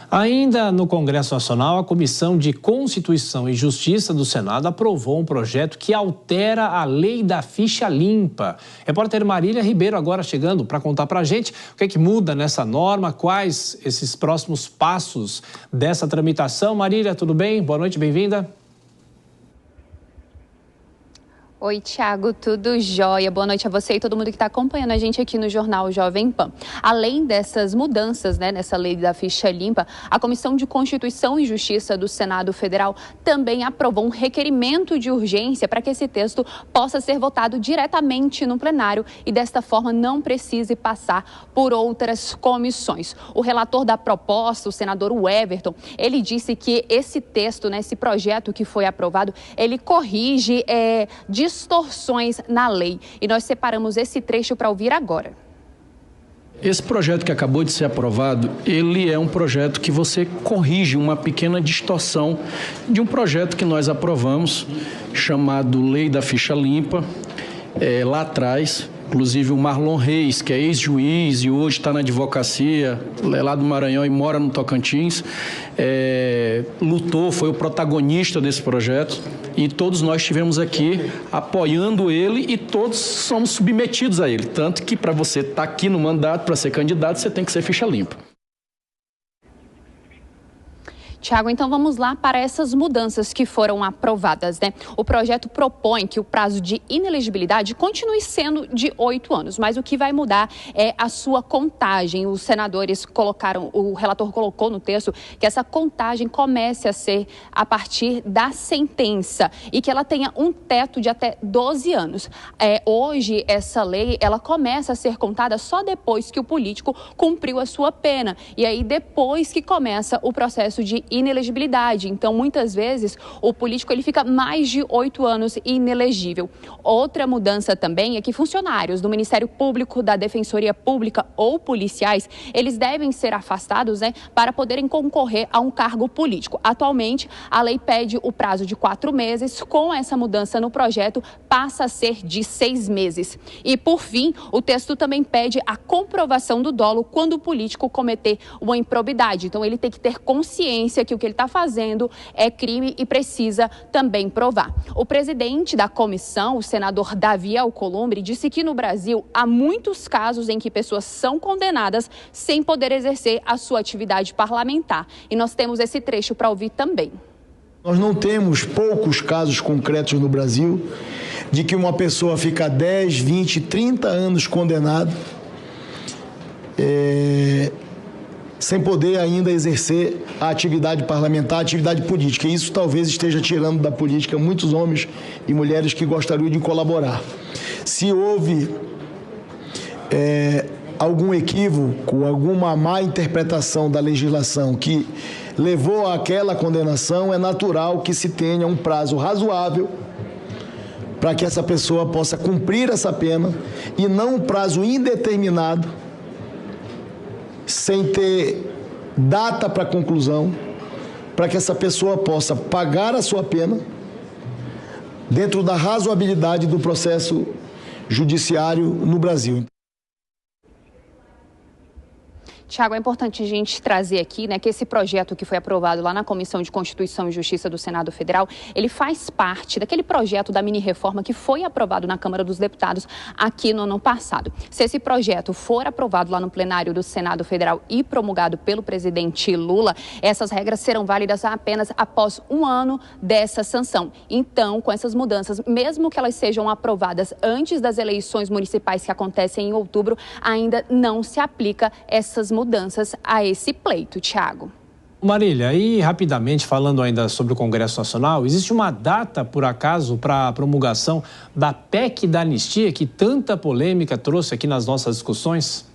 Ainda no Congresso Nacional, a Comissão de Constituição e Justiça do Senado aprovou um projeto que altera a lei da ficha limpa. Repórter Marília Ribeiro agora chegando para contar para a gente o que é que muda nessa norma, quais esses próximos passos dessa tramitação. Marília, tudo bem? Boa noite, bem-vinda. Oi, Thiago, tudo jóia? Boa noite a você e todo mundo que está acompanhando a gente aqui no Jornal Jovem Pan. Além dessas mudanças, nessa lei da ficha limpa, a Comissão de Constituição e Justiça do Senado Federal também aprovou um requerimento de urgência para que esse texto possa ser votado diretamente no plenário e desta forma não precise passar por outras comissões. O relator da proposta, o senador Everton, ele disse que esse texto, esse projeto que foi aprovado, ele corrige distorções na lei. E nós separamos esse trecho para ouvir agora. Esse projeto que acabou de ser aprovado, ele é um projeto que você corrige uma pequena distorção de um projeto que nós aprovamos, chamado Lei da Ficha Limpa, lá atrás. Inclusive o Marlon Reis, que é ex-juiz e hoje está na advocacia, é lá do Maranhão e mora no Tocantins, lutou, foi o protagonista desse projeto e todos nós estivemos aqui apoiando ele e todos somos submetidos a ele. Tanto que para você estar aqui no mandato, para ser candidato, você tem que ser ficha limpa. Tiago, então vamos lá para essas mudanças que foram aprovadas, O projeto propõe que o prazo de inelegibilidade continue sendo de 8 anos, mas o que vai mudar é a sua contagem. Os senadores o relator colocou no texto que essa contagem comece a ser a partir da sentença e que ela tenha um teto de até 12 anos. Hoje, essa lei, ela começa a ser contada só depois que o político cumpriu a sua pena e aí depois que começa o processo de inelegibilidade. Então, muitas vezes, o político ele fica mais de 8 anos inelegível. Outra mudança também é que funcionários do Ministério Público, da Defensoria Pública ou policiais, eles devem ser afastados, para poderem concorrer a um cargo político. Atualmente, a lei pede o prazo de 4 meses. Com essa mudança no projeto, passa a ser de 6 meses. E, por fim, o texto também pede a comprovação do dolo quando o político cometer uma improbidade. Então, ele tem que ter consciência que o que ele está fazendo é crime e precisa também provar. O presidente da comissão, o senador Davi Alcolumbre, disse que no Brasil há muitos casos em que pessoas são condenadas sem poder exercer a sua atividade parlamentar. E nós temos esse trecho para ouvir também. Nós não temos poucos casos concretos no Brasil de que uma pessoa fica 10, 20, 30 anos condenada sem poder ainda exercer a atividade parlamentar, a atividade política. E isso talvez esteja tirando da política muitos homens e mulheres que gostariam de colaborar. Se houve algum equívoco, alguma má interpretação da legislação que levou àquela condenação, é natural que se tenha um prazo razoável para que essa pessoa possa cumprir essa pena e não um prazo indeterminado, sem ter data para conclusão, para que essa pessoa possa pagar a sua pena dentro da razoabilidade do processo judiciário no Brasil. Tiago, é importante a gente trazer aqui, que esse projeto que foi aprovado lá na Comissão de Constituição e Justiça do Senado Federal, ele faz parte daquele projeto da mini-reforma que foi aprovado na Câmara dos Deputados aqui no ano passado. Se esse projeto for aprovado lá no plenário do Senado Federal e promulgado pelo presidente Lula, essas regras serão válidas apenas após 1 ano dessa sanção. Então, com essas mudanças, mesmo que elas sejam aprovadas antes das eleições municipais que acontecem em outubro, ainda não se aplica essas mudanças a esse pleito, Thiago. Marília, e rapidamente falando ainda sobre o Congresso Nacional, existe uma data, por acaso, para a promulgação da PEC da anistia que tanta polêmica trouxe aqui nas nossas discussões?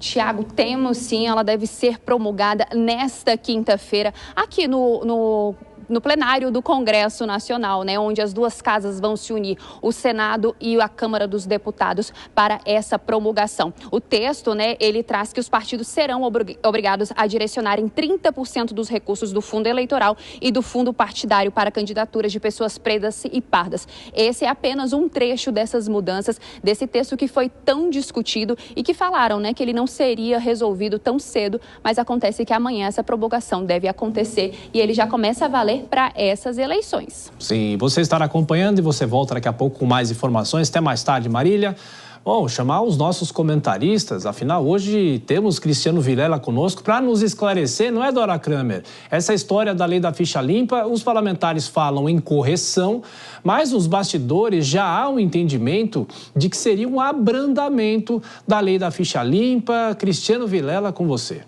Tiago, temos sim, ela deve ser promulgada nesta quinta-feira aqui no no plenário do Congresso Nacional, né, onde as duas casas vão se unir, o Senado e a Câmara dos Deputados, para essa promulgação. O texto, né, ele traz que os partidos serão obrigados a direcionarem 30% dos recursos do fundo eleitoral e do fundo partidário para candidaturas de pessoas pretas e pardas. Esse é apenas um trecho dessas mudanças, desse texto que foi tão discutido e que falaram, né, que ele não seria resolvido tão cedo, mas acontece que amanhã essa promulgação deve acontecer e ele já começa a valer para essas eleições. Sim, você estará acompanhando e você volta daqui a pouco com mais informações. Até mais tarde, Marília. Bom, chamar os nossos comentaristas, afinal, hoje temos Cristiano Vilela conosco para nos esclarecer, não é, Dora Kramer? Essa história da lei da ficha limpa, os parlamentares falam em correção, mas nos bastidores já há um entendimento de que seria um abrandamento da lei da ficha limpa. Cristiano Vilela, com você.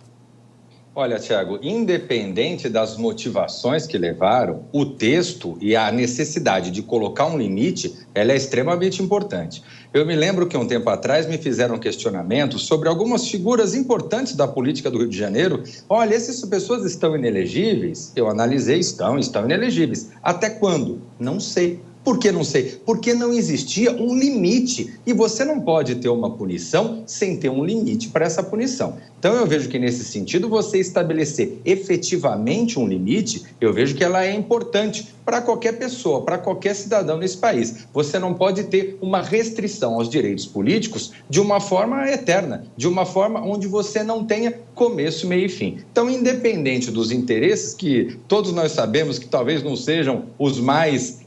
Olha, Tiago, independente das motivações que levaram, o texto e a necessidade de colocar um limite, ela é extremamente importante. Eu me lembro que um tempo atrás me fizeram um questionamento sobre algumas figuras importantes da política do Rio de Janeiro. Olha, essas pessoas estão inelegíveis? Eu analisei, estão inelegíveis. Até quando? Não sei. Por que não sei? Porque não existia um limite e você não pode ter uma punição sem ter um limite para essa punição. Então eu vejo que nesse sentido você estabelecer efetivamente um limite, eu vejo que ela é importante para qualquer pessoa, para qualquer cidadão nesse país. Você não pode ter uma restrição aos direitos políticos de uma forma eterna, de uma forma onde você não tenha começo, meio e fim. Então, independente dos interesses, que todos nós sabemos que talvez não sejam os mais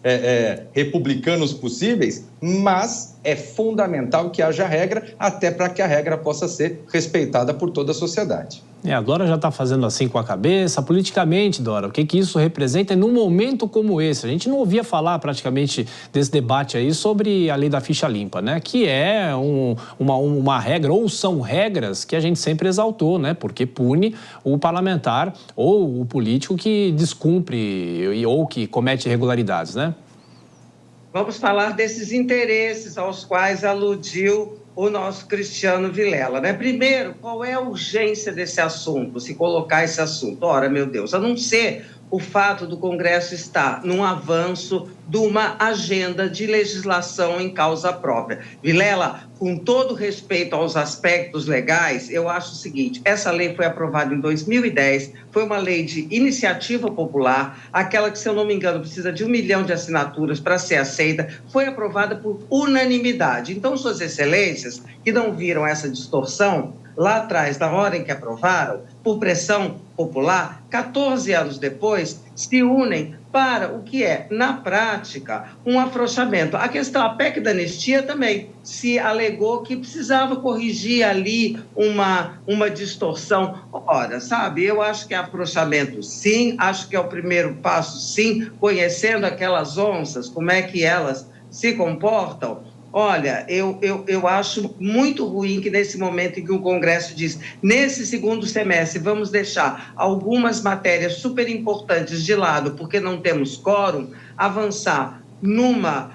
republicanos possíveis, mas é fundamental que haja regra, até para que a regra possa ser respeitada por toda a sociedade. A Dora já está fazendo assim com a cabeça. Politicamente, Dora, o que isso representa num momento como esse? A gente não ouvia falar praticamente desse debate aí sobre a lei da ficha limpa, né? Que é uma regra, ou são regras que a gente sempre exaltou, né? Porque pune o parlamentar ou o político que descumpre ou que comete irregularidades, né? Vamos falar desses interesses aos quais aludiu o nosso Cristiano Vilela, né? Primeiro, qual é a urgência desse assunto, se colocar esse assunto? Ora, meu Deus, a não ser o fato do Congresso estar num avanço de uma agenda de legislação em causa própria. Vilela, com todo respeito aos aspectos legais, eu acho o seguinte: essa lei foi aprovada em 2010, foi uma lei de iniciativa popular, aquela que, se eu não me engano, precisa de 1 milhão de assinaturas para ser aceita, foi aprovada por unanimidade. Então, Suas Excelências, que não viram essa distorção, lá atrás, na hora em que aprovaram, por pressão popular, 14 anos depois, se unem para o que é, na prática, um afrouxamento. A questão, a PEC da anistia também se alegou que precisava corrigir ali uma distorção. Ora, sabe, eu acho que é afrouxamento, sim, acho que é o primeiro passo, sim, conhecendo aquelas onças, como é que elas se comportam. Olha, eu acho muito ruim que nesse momento em que o Congresso diz, nesse segundo semestre, vamos deixar algumas matérias super importantes de lado, porque não temos quórum, avançar numa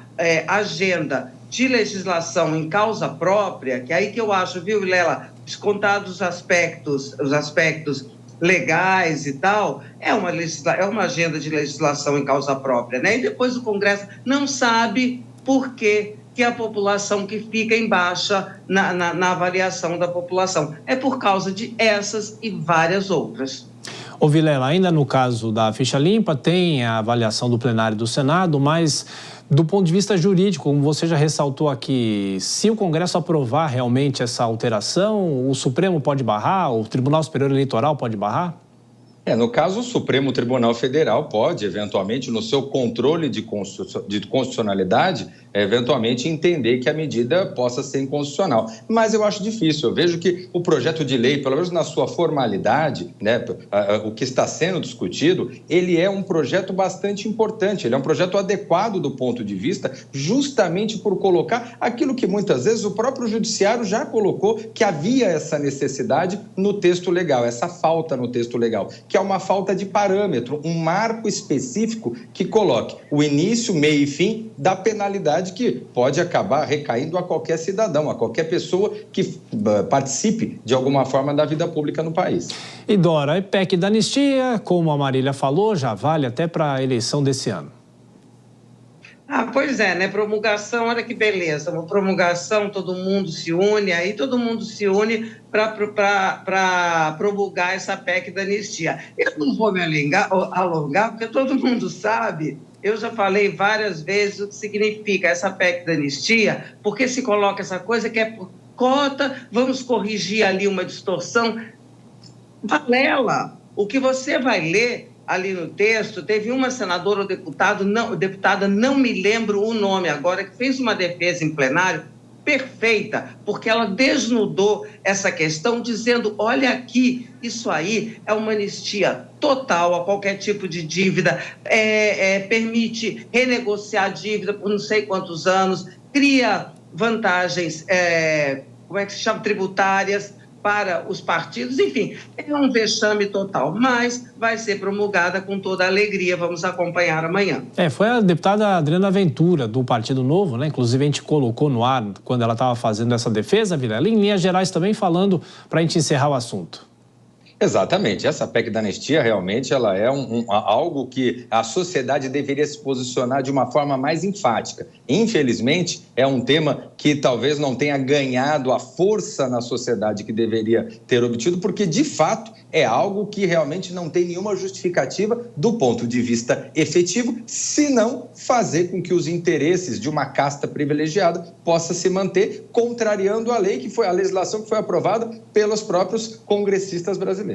agenda de legislação em causa própria, que é aí que eu acho, viu, Vilela, descontados os aspectos legais e tal, é uma agenda de legislação em causa própria, né? E depois o Congresso não sabe por que a população que fica em baixa na avaliação da população. É por causa de essas e várias outras. Ô Vilela, ainda no caso da ficha limpa, tem a avaliação do plenário do Senado, mas do ponto de vista jurídico, como você já ressaltou aqui, se o Congresso aprovar realmente essa alteração, o Supremo pode barrar, o Tribunal Superior Eleitoral pode barrar? No caso, o Supremo Tribunal Federal pode, eventualmente, no seu controle de constitucionalidade, eventualmente entender que a medida possa ser inconstitucional. Mas eu acho difícil. Eu vejo que o projeto de lei, pelo menos na sua formalidade, né, o que está sendo discutido, ele é um projeto bastante importante. Ele é um projeto adequado do ponto de vista, justamente por colocar aquilo que muitas vezes o próprio judiciário já colocou, que havia essa necessidade no texto legal, essa falta no texto legal, que é uma falta de parâmetro, um marco específico que coloque o início, meio e fim da penalidade responsabilidade que pode acabar recaindo a qualquer cidadão, a qualquer pessoa que participe de alguma forma da vida pública no país. E Dora, a PEC da anistia, como a Marília falou, já vale até para a eleição desse ano. Pois é, né? Promulgação, olha que beleza. Uma promulgação, todo mundo se une, aí todo mundo se une para promulgar essa PEC da anistia. Eu não vou me alongar, porque todo mundo sabe, eu já falei várias vezes o que significa essa PEC da anistia, porque se coloca essa coisa que é por cota, vamos corrigir ali uma distorção. Valela, o que você vai ler ali no texto, teve uma senadora ou deputada, não me lembro o nome agora, que fez uma defesa em plenário perfeita, porque ela desnudou essa questão dizendo, olha aqui, isso aí é uma anistia total a qualquer tipo de dívida, permite renegociar a dívida por não sei quantos anos, cria vantagens, tributárias, para os partidos, enfim, é um vexame total, mas vai ser promulgada com toda a alegria, vamos acompanhar amanhã. Foi a deputada Adriana Ventura, do Partido Novo, né? Inclusive a gente colocou no ar quando ela estava fazendo essa defesa, Vilela, em linhas gerais também falando para a gente encerrar o assunto. Exatamente, essa PEC da anistia realmente ela é algo que a sociedade deveria se posicionar de uma forma mais enfática. Infelizmente, é um tema que talvez não tenha ganhado a força na sociedade que deveria ter obtido, porque de fato é algo que realmente não tem nenhuma justificativa do ponto de vista efetivo, senão fazer com que os interesses de uma casta privilegiada possa se manter, contrariando a legislação que foi aprovada pelos próprios congressistas brasileiros.